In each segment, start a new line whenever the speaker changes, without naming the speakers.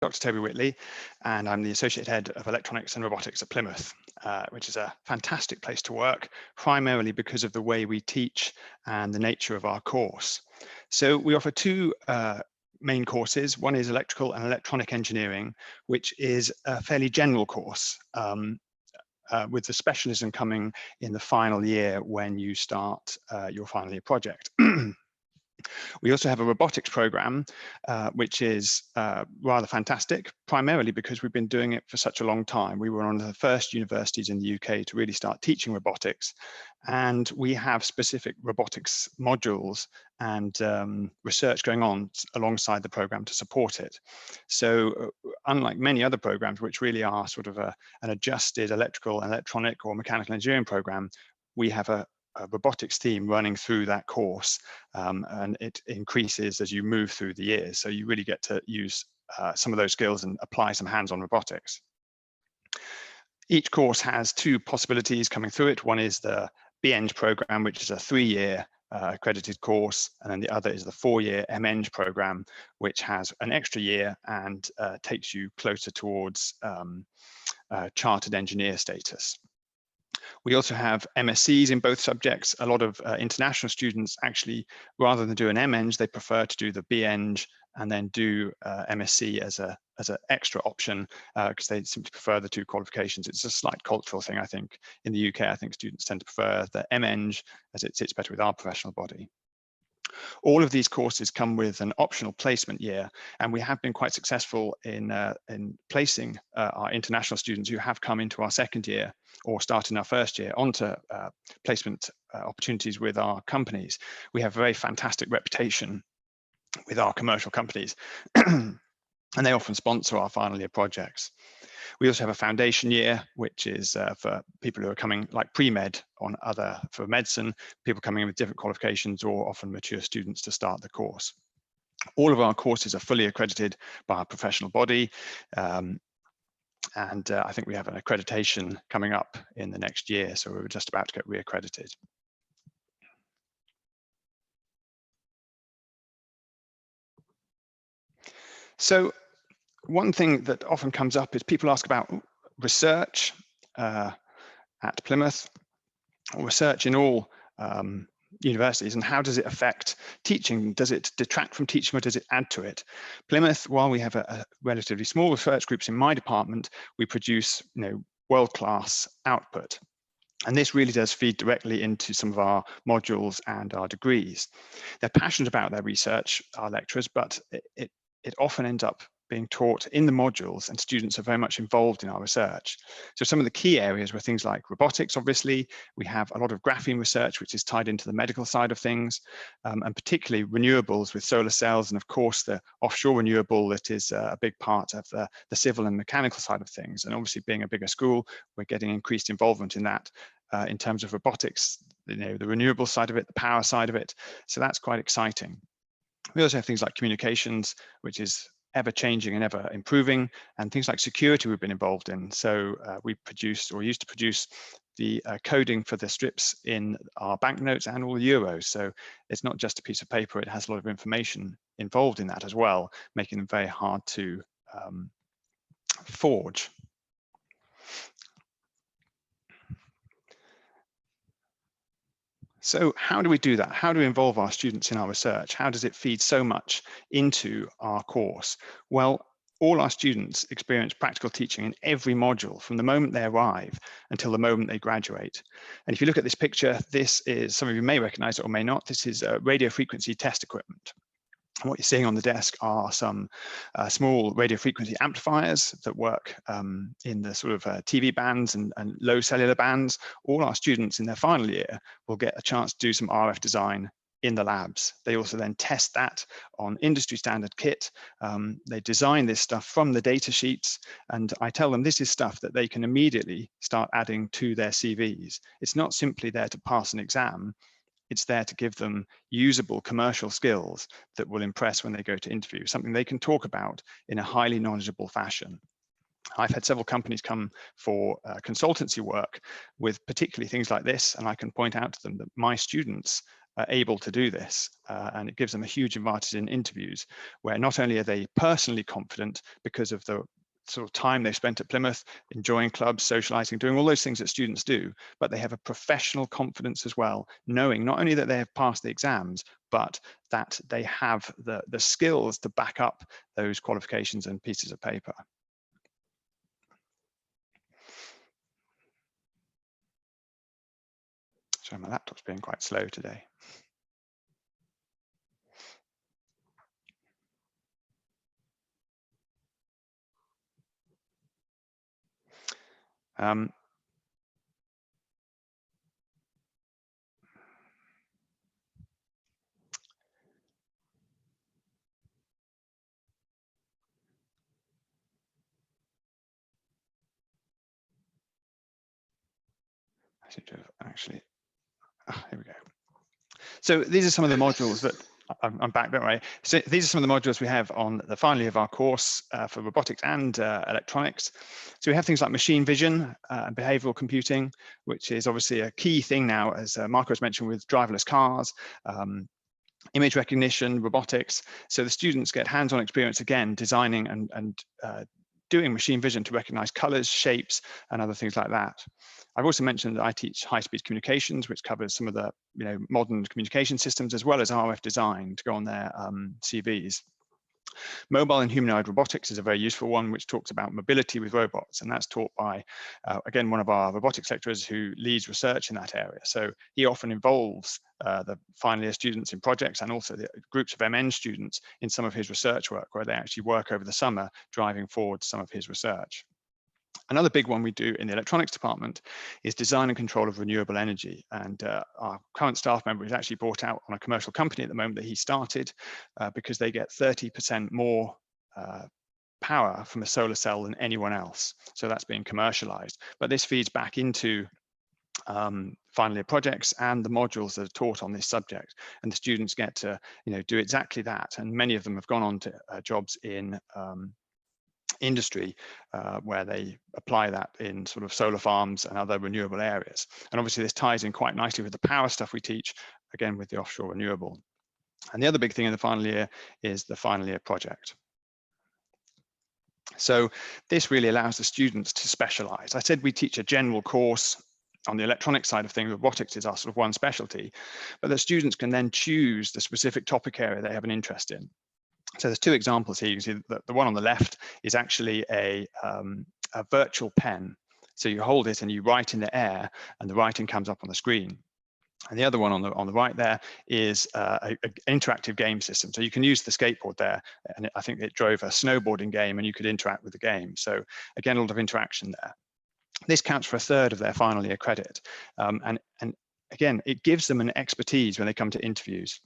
Dr. Toby Whitley, and I'm the Associate Head of Electronics and Robotics at Plymouth, which is a fantastic place to work, primarily because of the way we teach and the nature of our course. So we offer two main courses. One is Electrical and Electronic Engineering, which is a fairly general course, with the specialism coming in the final year when you start your final year project. We also have a robotics program, which is rather fantastic, primarily because we've been doing it for such a long time. We were one of the first universities in the UK to really start teaching robotics, and we have specific robotics modules and research going on alongside the program to support it. So unlike many other programs, which really are sort of an adjusted electrical, electronic, or mechanical engineering program, we have a robotics theme running through that course, and it increases as you move through the years. So you really get to use some of those skills and apply some hands-on robotics. Each course has two possibilities coming through it. One is the BEng program, which is a 3-year accredited course, and then the other is the 4-year MEng program, which has an extra year and takes you closer towards chartered engineer status. We also have MScs in both subjects. A lot of international students actually, rather than do an MEng, they prefer to do the BEng and then do MSc as an extra option because they simply prefer the two qualifications. It's a slight cultural thing, I think. In the UK, I think students tend to prefer the MEng as it sits better with our professional body. All of these courses come with an optional placement year, and we have been quite successful in placing our international students who have come into our second year or start in our first year onto placement opportunities with our companies. We have a very fantastic reputation with our commercial companies, and they often sponsor our final year projects. We also have a foundation year, which is for people who are coming like pre-med for medicine, people coming in with different qualifications, or often mature students to start the course. All of our courses are fully accredited by our professional body, and I think we have an accreditation coming up in the next year, so we're just about to get reaccredited. So one thing that often comes up is people ask about research at Plymouth, or research in all universities, and how does it affect teaching? Does it detract from teaching, or does it add to it? Plymouth, while we have a relatively small research groups in my department, we produce world-class output. And this really does feed directly into some of our modules and our degrees. They're passionate about their research, our lecturers, but it often ends up being taught in the modules, and students are very much involved in our research. So some of the key areas were things like robotics. Obviously, we have a lot of graphene research, which is tied into the medical side of things, and particularly renewables with solar cells, and of course the offshore renewable that is a big part of the civil and mechanical side of things. And obviously, being a bigger school, we're getting increased involvement in that in terms of robotics, the renewable side of it, the power side of it. So that's quite exciting. We also have things like communications, which is ever changing and ever improving, and things like security we've been involved in. So we produced, or used to produce, the coding for the strips in our banknotes and all the euros. So it's not just a piece of paper, it has a lot of information involved in that as well, making them very hard to forge. So how do we do that? How do we involve our students in our research? How does it feed so much into our course? Well, all our students experience practical teaching in every module from the moment they arrive until the moment they graduate. And if you look at this picture, this is, some of you may recognize it or may not, this is radio frequency test equipment. And what you're seeing on the desk are some small radio frequency amplifiers that work in the sort of TV bands and low cellular bands. All our students in their final year will get a chance to do some RF design in the labs. They also then test that on industry standard kit. They design this stuff from the data sheets, and I tell them this is stuff that they can immediately start adding to their CVs. It's not simply there to pass an exam. It's there to give them usable commercial skills that will impress when they go to interview, something they can talk about in a highly knowledgeable fashion. I've had several companies come for consultancy work with particularly things like this, and I can point out to them that my students able to do this, and it gives them a huge advantage in interviews, where not only are they personally confident because of the sort of time they spent at Plymouth, enjoying clubs, socializing, doing all those things that students do, but they have a professional confidence as well, knowing not only that they have passed the exams, but that they have the skills to back up those qualifications and pieces of paper. Sorry, my laptop's being quite slow today. I seem to have actually, here we go. So these are some of the modules that, I'm back, don't worry. So these are some of the modules we have on the final year of our course for robotics and electronics. So we have things like machine vision and behavioral computing, which is obviously a key thing now, as Marco has mentioned, with driverless cars, image recognition, robotics. So the students get hands-on experience again, designing and doing machine vision to recognize colors, shapes, and other things like that. I've also mentioned that I teach high-speed communications, which covers some of the modern communication systems, as well as RF design to go on their CVs. Mobile and humanoid robotics is a very useful one, which talks about mobility with robots, and that's taught by, again, one of our robotics lecturers who leads research in that area. So he often involves the final year students in projects and also the groups of MN students in some of his research work, where they actually work over the summer driving forward some of his research. Another big one we do in the electronics department is design and control of renewable energy. And our current staff member is actually brought out on a commercial company at the moment that he started because they get 30% more power from a solar cell than anyone else. So that's being commercialized. But this feeds back into final year projects and the modules that are taught on this subject. And the students get to do exactly that. And many of them have gone on to jobs in industry where they apply that in sort of solar farms and other renewable areas. And obviously this ties in quite nicely with the power stuff we teach, again with the offshore renewable. And the other big thing in the final year is the final year project. So this really allows the students to specialize. I said we teach a general course on the electronic side of things. Robotics is our sort of one specialty, but the students can then choose the specific topic area they have an interest in. So there's two examples here. You can see that the one on the left is actually a virtual pen. So you hold it and you write in the air and the writing comes up on the screen. And the other one on the right there is an interactive game system. So you can use the skateboard there, and I think it drove a snowboarding game and you could interact with the game. So again, a lot of interaction there. This counts for a third of their final year credit. And again, it gives them an expertise when they come to interviews.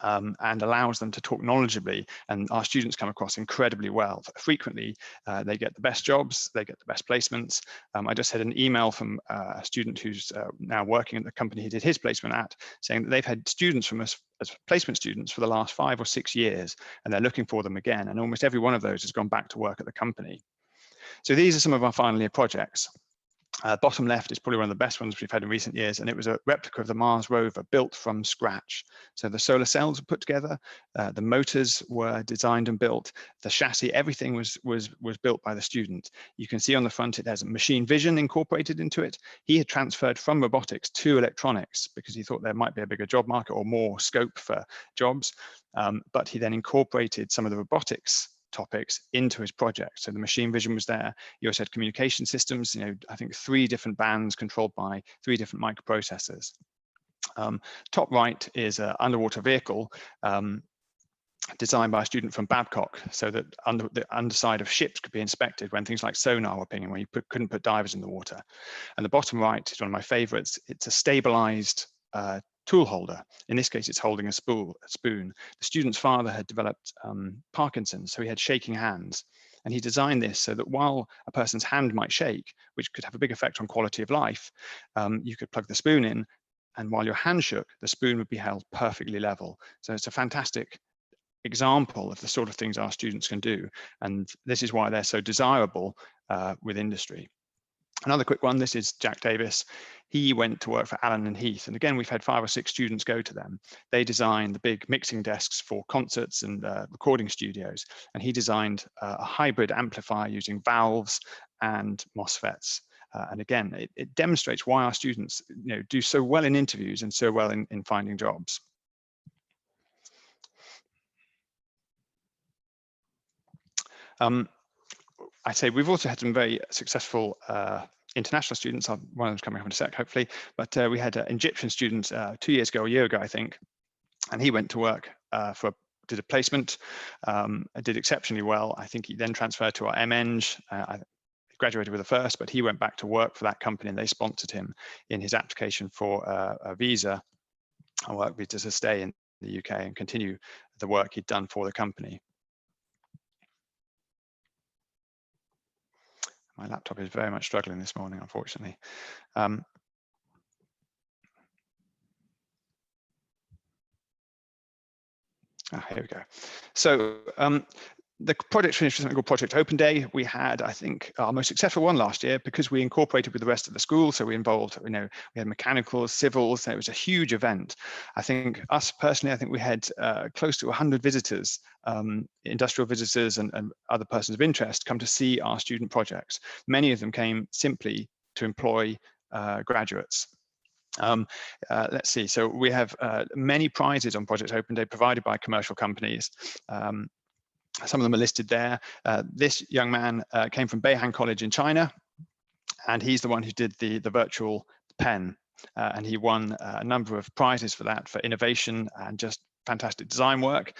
And allows them to talk knowledgeably, and our students come across incredibly well. Frequently, they get the best jobs, they get the best placements. I just had an email from a student who's now working at the company he did his placement at, saying that they've had students from us as placement students for the last 5 or 6 years, and they're looking for them again. And almost every one of those has gone back to work at the company. So these are some of our final year projects. Bottom left is probably one of the best ones we've had in recent years, and it was a replica of the Mars rover built from scratch. So the solar cells were put together, the motors were designed and built, the chassis, everything was built by the student. You can see on the front it has machine vision incorporated into it. He had transferred from robotics to electronics because he thought there might be a bigger job market or more scope for jobs, but he then incorporated some of the robotics topics into his project. So the machine vision was there. You also had communication systems, I think 3 different bands controlled by 3 different microprocessors. Top right is an underwater vehicle designed by a student from Babcock, so that the underside of ships could be inspected when things like sonar were pinging, when you couldn't put divers in the water. And the bottom right is one of my favorites. It's a stabilized tool holder. In this case, it's holding a spoon. The student's father had developed Parkinson's, so he had shaking hands. And he designed this so that while a person's hand might shake, which could have a big effect on quality of life, you could plug the spoon in, and while your hand shook, the spoon would be held perfectly level. So it's a fantastic example of the sort of things our students can do. And this is why they're so desirable with industry. Another quick one, this is Jack Davis. He went to work for Allen and Heath. And again, we've had 5 or 6 students go to them. They designed the big mixing desks for concerts and recording studios. And he designed a hybrid amplifier using valves and MOSFETs. And again, it demonstrates why our students do so well in interviews and so well in finding jobs. I'd say we've also had some very successful international students. One of them's coming up in a sec, hopefully. But we had an Egyptian student 2 years ago, a year ago, I think, and he went to work did a placement, did exceptionally well. I think he then transferred to our MEng. I graduated with a first, but he went back to work for that company, and they sponsored him in his application for a visa, a work visa to stay in the UK and continue the work he'd done for the company. My laptop is very much struggling this morning, unfortunately. Here we go. So the project finished with something called Project Open Day. We had, I think, our most successful one last year because we incorporated with the rest of the school. So we involved, we had mechanicals, civils. It was a huge event. I think us personally, I think we had close to 100 visitors, industrial visitors and other persons of interest come to see our student projects. Many of them came simply to employ graduates. Let's see, so we have many prizes on Project Open Day provided by commercial companies. Some of them are listed there. This young man came from Beihang College in China, and he's the one who did the virtual pen, and he won a number of prizes for that, for innovation and just fantastic design work.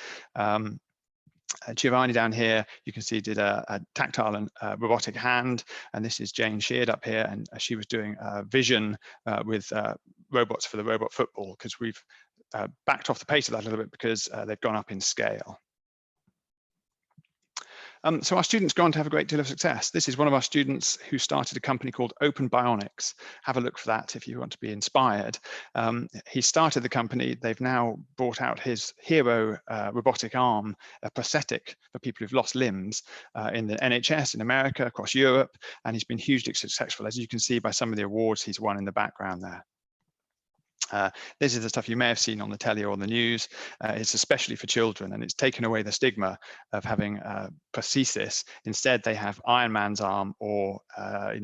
Giovanni down here, you can see, did a tactile and robotic hand, and this is Jane Sheard up here, and she was doing vision with robots for the robot football, because we've backed off the pace of that a little bit because they've gone up in scale. So our students go on to have a great deal of success. This is one of our students who started a company called Open Bionics. Have a look for that if you want to be inspired. He started the company. They've now brought out his hero robotic arm, a prosthetic for people who've lost limbs in the NHS in America, across Europe, and he's been hugely successful, as you can see by some of the awards he's won in the background there. This is the stuff you may have seen on the telly or the news. It's especially for children, and it's taken away the stigma of having prosthesis. Instead, they have Iron Man's arm or a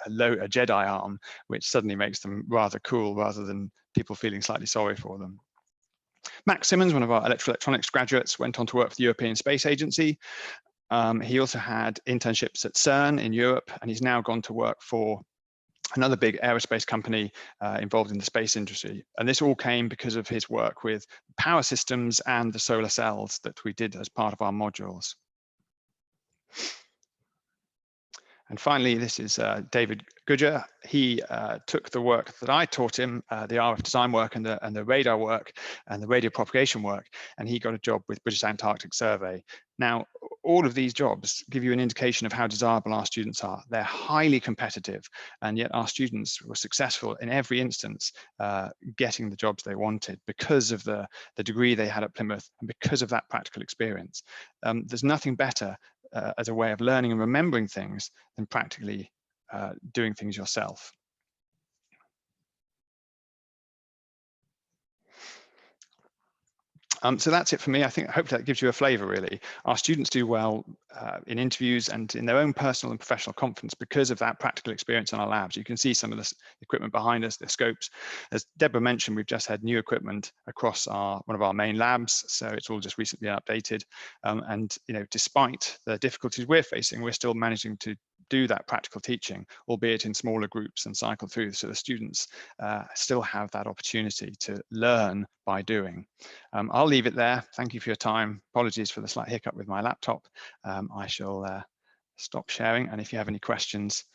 Jedi arm, which suddenly makes them rather cool, rather than people feeling slightly sorry for them. Max Simmons, one of our electronics graduates, went on to work for the European Space Agency. He also had internships at CERN in Europe, and he's now gone to work for another big aerospace company involved in the space industry. And this all came because of his work with power systems and the solar cells that we did as part of our modules. And finally, this is David Goodyear. He took the work that I taught him, the RF design work and the radar work and the radio propagation work, and he got a job with British Antarctic Survey. Now, all of these jobs give you an indication of how desirable our students are. They're highly competitive, and yet our students were successful in every instance getting the jobs they wanted because of the degree they had at Plymouth and because of that practical experience. There's nothing better as a way of learning and remembering things than practically doing things yourself. So that's it for me. I think hopefully that gives you a flavour, really. Our students do well in interviews and in their own personal and professional confidence because of that practical experience in our labs. You can see some of the equipment behind us, the scopes. As Deborah mentioned, we've just had new equipment across one of our main labs, so it's all just recently updated. And despite the difficulties we're facing, we're still managing to do that practical teaching, albeit in smaller groups, and cycle through, so the students still have that opportunity to learn by doing. I'll leave it there. Thank you for your time. Apologies for the slight hiccup with my laptop. I shall stop sharing, and if you have any questions,